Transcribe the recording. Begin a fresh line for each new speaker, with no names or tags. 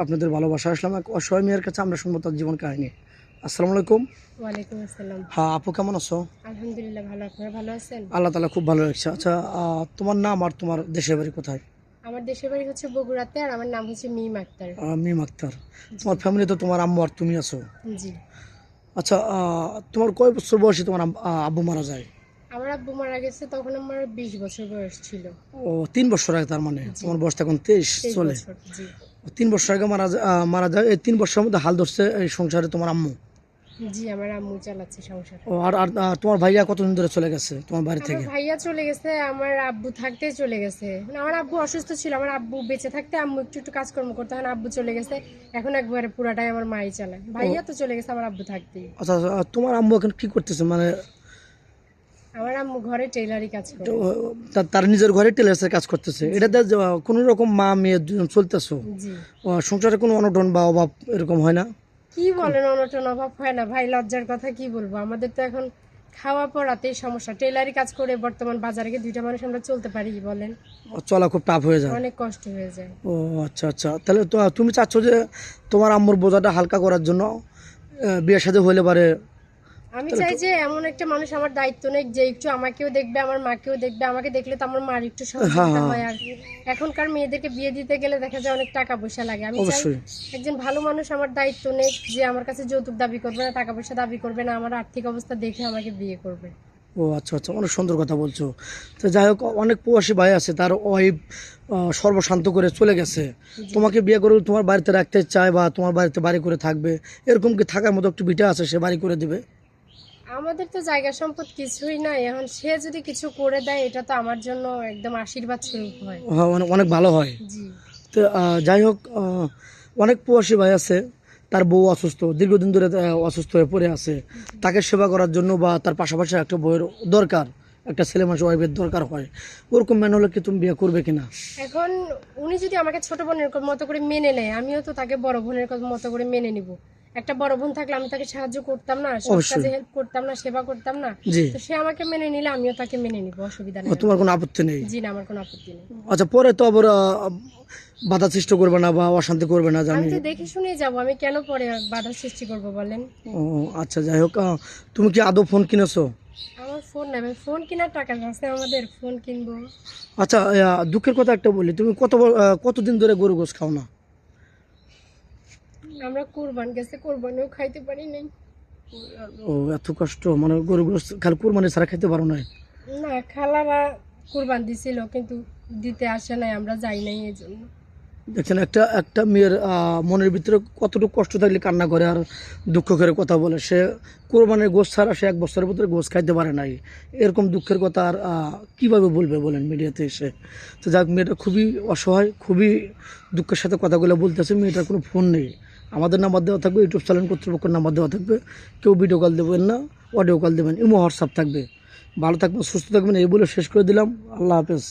আপনাদের ভালোবাসা আসলাম এক অসহায় মেয়ের কাছে, আমরা শুনবো তার জীবন কাহিনী। আসসালামু আলাইকুম।
ওয়ালাইকুম আসসালাম।
হ্যাঁ আপু, কেমন আছো?
আলহামদুলিল্লাহ ভালো, আপনারা ভালো আছেন?
আল্লাহ তালা খুব ভালো লাগছে। আচ্ছা, তোমার নাম আর তোমার দেশের বাড়ি কোথায়?
আমার দেশের বাড়ি হচ্ছে বগুড়াতে, আর আমার নাম হচ্ছে মিম আক্তার।
মিম আক্তার। তোমার ফ্যামিলি তো তোমার আম্মু আর তুমি আছো।
জি।
আচ্ছা, তোমার কয় বছর বয়সে তোমার আব্বু মারা যায়?
আমার আব্বু মারা গেছে তখন আমার 20 বছর বয়স ছিল।
ও 3 বছর আগে, তার মানে
জি।
তোমার বয়স এখন 23
23
চলে।
বছর। জি।
3 বছর আগে মারা যায়। এই 3 বছরের মধ্যে হাল ধরছে এই সংসারে তোমার আম্মু।
জি, আমার আম্মু চালাচ্ছে সংসার।
ও আর আর, তোমার ভাইয়া কতদিন ধরে চলে গেছে তোমার বাড়ি
আমার
থেকে?
ভাইয়া চলে গেছে, আমার আব্বু থাকতে চলে গেছে। মানে আমার আব্বু অসুস্থ ছিল, আমার আব্বু বেঁচে থাকতে আম্মু একটু একটু কাজকর্ম করতে, এখন আব্বু চলে গেছে, এখন একবারে পুরাটাই আমার মাই চালায়। ভাইয়া তো চলে গেছে আমার আব্বু থাকতেই।
আচ্ছা আচ্ছা, তোমার আম্মু এখন কি করতেছে? মানে
আমার আম্মু ঘরে টেইলারি কাজ করে।
তো, তার নিজের ঘরে টেলার্সের কাজ করতেছে, এটাতে কোনো রকম মা মেয়ে দুজন চলতেছো?
জি।
সংসারে কোনো অনটন বা অভাব এরকম হয় না?
কি বলেন, অনটন অভাব হয় না ভাই? লজ্জার কথা কি বলবো, আমাদের তো এখন খাওয়া পড়াতেই সমস্যা। টেলারি কাজ করে বর্তমান বাজারে গিয়ে দুইটা মানুষ আমরা চলতে পারি বলেন?
চলা খুব টাফ হয়ে যায়।
অনেক কষ্ট হয়ে যায়।
ও আচ্ছা আচ্ছা, তাহলে তো তুমি চাচ্ছ যে তোমার আম্মুর বোঝাটা হালকা করার জন্য বিয়ের সাথে হইলে পারে।
আমি চাই যে এমন একটা মানুষ আমার দায়িত্ব নেই, যে একটু আমাকেও দেখবে, আমার মাকেও দেখবে। আমাকে দেখলে তো আমার মার একটু সহযোগিতা হয়। আর এখনকার মেয়েদেরকে বিয়ে দিতে গেলে দেখা যায় অনেক টাকা পয়সা লাগে। আমি চাই
অবশ্যই।
একজন ভালো মানুষ আমার দায়িত্ব নেই, যে আমার কাছে যৌতুক দাবি করবে না, টাকা পয়সা দাবি করবে না, আমার আর্থিক অবস্থা দেখে আমাকে বিয়ে করবে।
ও আচ্ছা আচ্ছা, অনেক সুন্দর কথা বলছো। তো যাই হোক, অনেক প্রবাসী ভাই আছে তার ওয়াইফ সর্বশান্ত করে চলে গেছে, তোমাকে বিয়ে করে তোমার বাড়িতে রাখতে চায় বা তোমার বাড়িতে বাড়ি করে থাকবে, এরকম কি থাকার মতো একটু ভিটা আছে, সে বাড়ি করে দিবে?
আমাদের তো জায়গা সম্পদ কিছুই নাই, এখন সে যদি কিছু করে দেয় এটা তো আমার জন্য একদম আশীর্বাদ স্বরূপ হয়।
হ্যাঁ, অনেক ভালো হয়।
জি।
তো যাই হোক, অনেক প্রবাসী ভাই আছে তার বউ অসুস্থ, দীর্ঘদিন ধরে অসুস্থ হয়ে পড়ে আছে, তাকে সেবা করার জন্য বা তার পাশাপাশি একটা বউয়ের দরকার, একটা ছেলে মানুষ ওয়াইফের দরকার হয়, ওরকম ম্যান হলে কি তুমি বিয়ে করবে কিনা?
এখন উনি যদি আমাকে ছোট বোনের মতো করে মেনে নেয়, আমিও তো তাকে বড় বোনের মতো করে মেনে নিব। একটা বড় বোন থাকলে আমি তাকে সাহায্য করতাম না, সব
অবশ্যই।
কাজে হেল্প করতাম না, সেবা করতাম না?
জি।
তো সে আমাকে মেনে নিলে আমিও তাকে মেনে নিব, অসুবিধা নেই।
তোমার কোনো আপত্তি নেই?
জি না, আমার কোনো আপত্তি নেই।
আচ্ছা, পরে তো আবার বাধা সৃষ্টি করবে না বা অশান্তি করবে না
আমি
জানি।
তো দেখে শুনেই যাব, আমি কেন পরে বাধা সৃষ্টি করব বলেন?
ও আচ্ছা, যাই হোক, তুমি কি আদৌ ফোন কিনেছো?
আমার ফোন নাই ভাই, ফোন কেনার টাকা আছে আমাদের, ফোন কিনবো?
আচ্ছা, দুঃখের কথা একটা বলি, তুমি কতদিন ধরে গরু গোশ খাও না?
আমরা কুরবান গেছে, কুরবানিও খাইতে পারি নাই।
ও এত কষ্ট, মানে গরু গোশ খালি কুরবানি ছাড়া খেতে পারো না?
না, খালারা কুরবান দিছিল কিন্তু দিতে আসে নাই, আমরা যাই নাই এই জন্য।
দেখছেন, একটা একটা মেয়ের মনের ভিতরে কতটুকু কষ্ট থাকলে কান্না করে আর দুঃখ করে কথা বলে। সে কোরবানির গোশ ছাড়া সে 1 বছরের ভিতরে গোশ খাইতে পারে নাই, এরকম দুঃখের কথা আর কীভাবে বলবে বলেন মিডিয়াতে এসে? তো যাক, মেয়েটা খুবই অসহায়, খুবই দুঃখের সাথে কথাগুলো বলতেছে। মেয়েটার কোনো ফোন নেই, আমাদের নাম্বার দেওয়া থাকবে, ইউটিউব চ্যানেল কর্তৃপক্ষের নাম্বার দেওয়া থাকবে, কেউ ভিডিও কল দেবেন না, অডিও কল দেবেন, ইমো হোয়াটসঅ্যাপ থাকবে। ভালো থাকবেন, সুস্থ থাকবেন, এই বলে শেষ করে দিলাম। আল্লাহ হাফেজ।